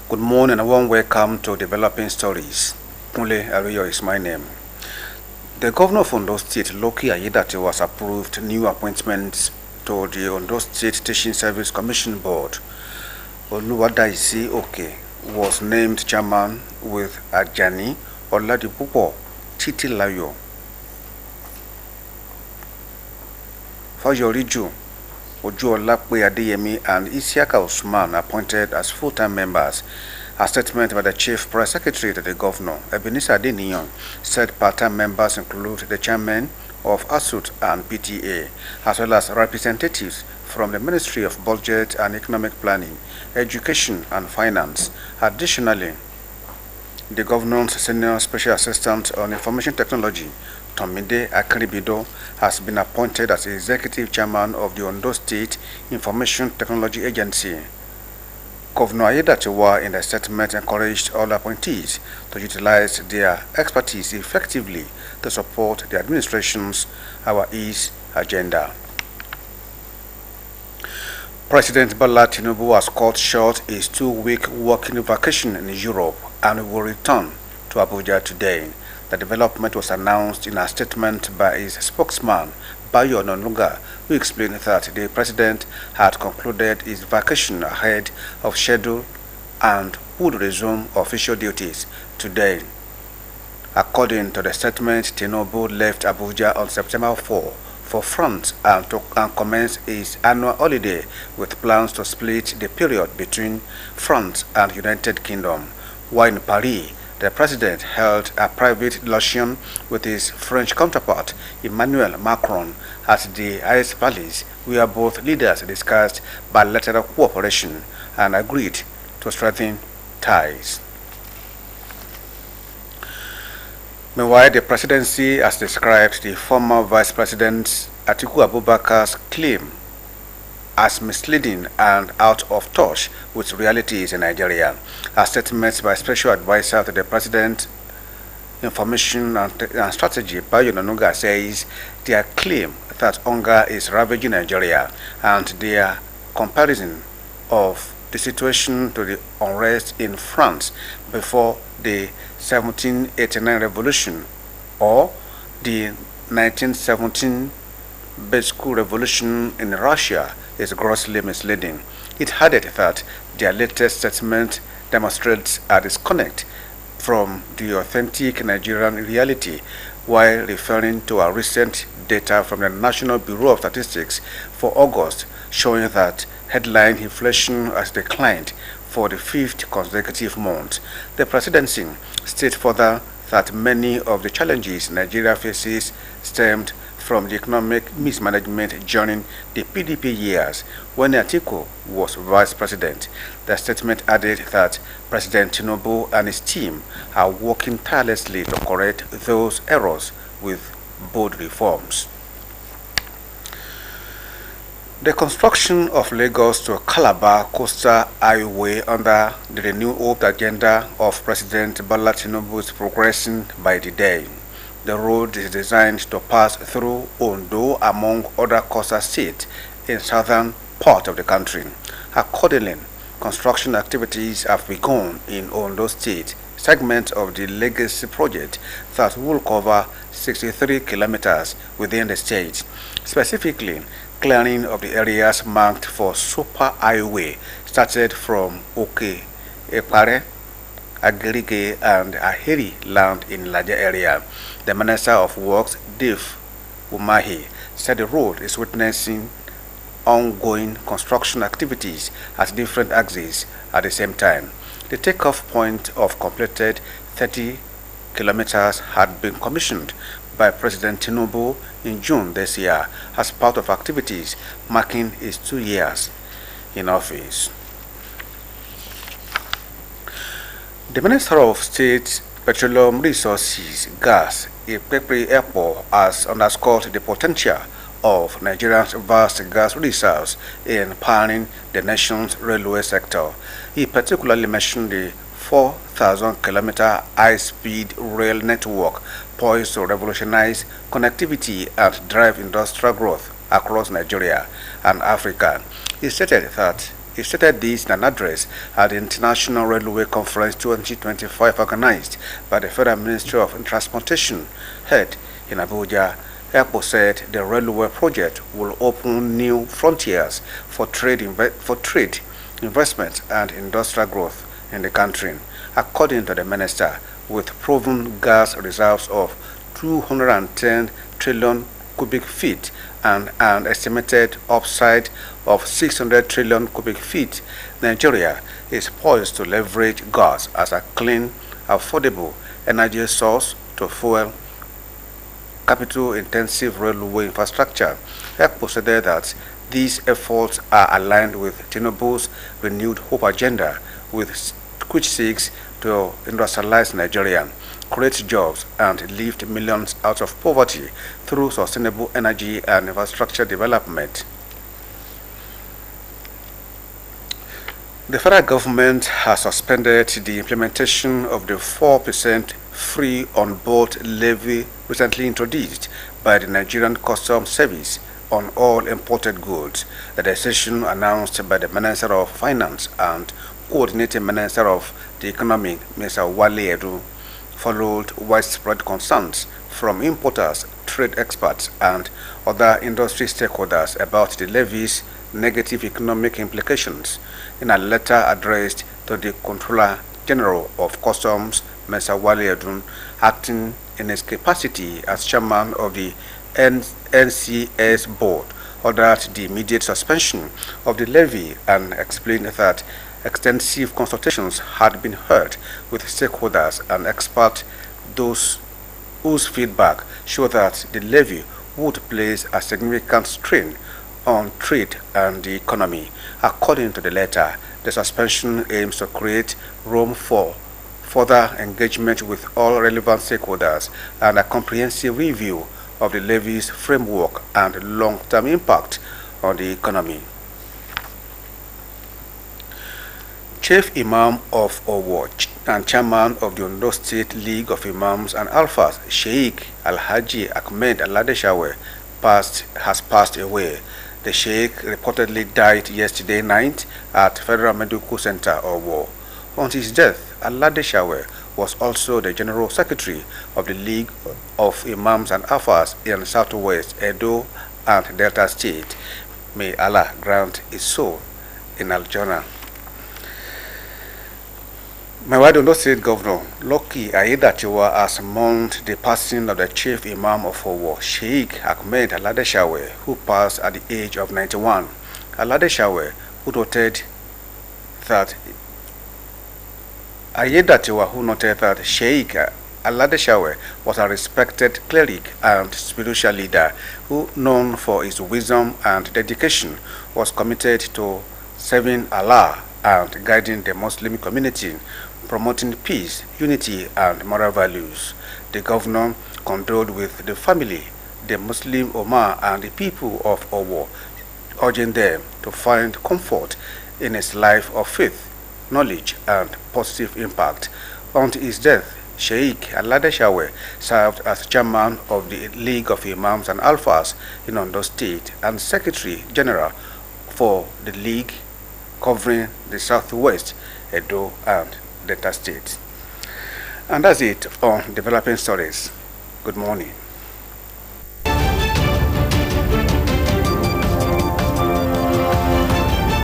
Good morning and a warm welcome to Developing Stories. Kunle Aruyo is my name. The governor of Ondo State, Loki Ayedati, was approved new appointments to the Ondo State Teaching Service Commission Board. Oluwadaisi Oke was named chairman with Ajani Oladipupo Titilayo. Fayoriju Ojuolape Adeyemi and Isiaka Usman appointed as full-time members. A statement by the Chief Press Secretary to the Governor, Ebenezer Adeniyan, said part-time members include the chairman of Osrc and PTA, as well as representatives from the Ministry of Budget and Economic Planning, Education and Finance. Additionally, the Governor's Senior Special Assistant on Information Technology, Tomide Akribido, has been appointed as Executive Chairman of the Ondo State Information Technology Agency. Governor Ayedatiwa, in a statement, encouraged all appointees to utilize their expertise effectively to support the administration's Our East agenda. President Bola Tinubu has cut short his 2-week working vacation in Europe and will return to Abuja today. The development was announced in a statement by his spokesman, Bayo Onanuga, who explained that the president had concluded his vacation ahead of schedule and would resume official duties today. According to the statement, Tinubu left Abuja on September 4 for France and commence his annual holiday with plans to split the period between France and United Kingdom. While in Paris, the president held a private luncheon with his French counterpart, Emmanuel Macron, at the Ice Palace, where both leaders discussed bilateral cooperation and agreed to strengthen ties. Meanwhile, the presidency has described the former Vice President Atiku Abubakar's claim as misleading and out of touch with realities in Nigeria. A statement by Special Advisor to the President, Information and Strategy, Bayo Onanuga, says their claim that hunger is ravaging Nigeria and their comparison of the situation to the unrest in France before the 1789 revolution or the 1917 Basque revolution in Russia is grossly misleading. It added that their latest statement demonstrates a disconnect from the authentic Nigerian reality, while referring to a recent data from the National Bureau of Statistics for August showing that headline inflation has declined for the 5th consecutive month. The presidency stated further that many of the challenges Nigeria faces stemmed from the economic mismanagement during the PDP years when Atiku was vice president. The statement added that President Tinubu and his team are working tirelessly to correct those errors with bold reforms. The construction of Lagos to Calabar Coastal Highway under the Renew Hope agenda of President Bola Tinubu is progressing by the day. The road is designed to pass through Ondo, among other coastal states in southern part of the country. Accordingly, construction activities have begun in Ondo State, segment of the Legacy project that will cover 63 kilometers within the state. Specifically, clearing of the areas marked for super highway started from Oke Epare, Agirige and Aheri land in larger area. The Minister of Works, Dave Umahi, said the road is witnessing ongoing construction activities at different axes at the same time. The takeoff point of completed 30 kilometers had been commissioned by President Tinubu in June this year as part of activities marking his 2 years in office. The Minister of State, Petroleum Resources, Gas, Ipepe Airport, has underscored the potential of Nigeria's vast gas reserves in powering the nation's railway sector. He particularly mentioned the 4,000-kilometer high-speed rail network poised to revolutionize connectivity and drive industrial growth across Nigeria and Africa. He stated that He stated this in an address at the International Railway Conference 2025 organized by the Federal Ministry of Transportation, held in Abuja. Ekpo said the railway project will open new frontiers for trade, investment and industrial growth in the country. According to the minister, with proven gas reserves of 210 trillion cubic feet and an estimated upside of 600 trillion cubic feet, Nigeria is poised to leverage gas as a clean, affordable energy source to fuel capital-intensive railway infrastructure. Ekpo said that these efforts are aligned with Tinubu's renewed hope agenda, which seeks to industrialize Nigeria, create jobs, and lift millions out of poverty through sustainable energy and infrastructure development. The federal government has suspended the implementation of the 4% free on board levy recently introduced by the Nigerian Customs Service on all imported goods. The decision announced by the Minister of Finance and Coordinating Minister of the Economy, Mr. Wale Edu, followed widespread concerns from importers, trade experts, and other industry stakeholders about the levy's negative economic implications. In a letter addressed to the Controller General of Customs, Mr. Wale Edu, acting in his capacity as chairman of the NCS board, ordered the immediate suspension of the levy and explained that extensive consultations had been held with stakeholders and experts, those whose feedback showed that the levy would place a significant strain on trade and the economy. According to the letter, the suspension aims to create room for further engagement with all relevant stakeholders and a comprehensive review of the levy's framework and long-term impact on the economy. Chief Imam of Owo and Chairman of the Ondo State League of Imams and Alphas, Sheikh Alhaji Ahmed Aladeshawe, has passed away. The Sheikh reportedly died yesterday night at Federal Medical Center, Owo. On his death, Aladeshawe was also the General Secretary of the League of Imams and Alphas in Southwest Edo and Delta State. May Allah grant his soul in Al-Jannah. Meanwhile, Ondo State Governor Lucky Aiyedatiwa has mourned the passing of the Chief Imam of Owo, Sheikh Ahmed Aladeshawe, who passed at the age of 91. Aladeshawe, who noted that Sheikh Aladeshawe was a respected cleric and spiritual leader who, known for his wisdom and dedication, was committed to serving Allah and guiding the Muslim community, promoting peace, unity, and moral values. The governor condoled with the family, the Muslim Ummah, and the people of Owo, urging them to find comfort in his life of faith, knowledge, and positive impact. On his death, Sheikh Aladeshawe served as chairman of the League of Imams and Alphas in Ondo State and Secretary General for the League covering the Southwest, Edo, and Delta State. And that's it on Developing Stories. Good morning.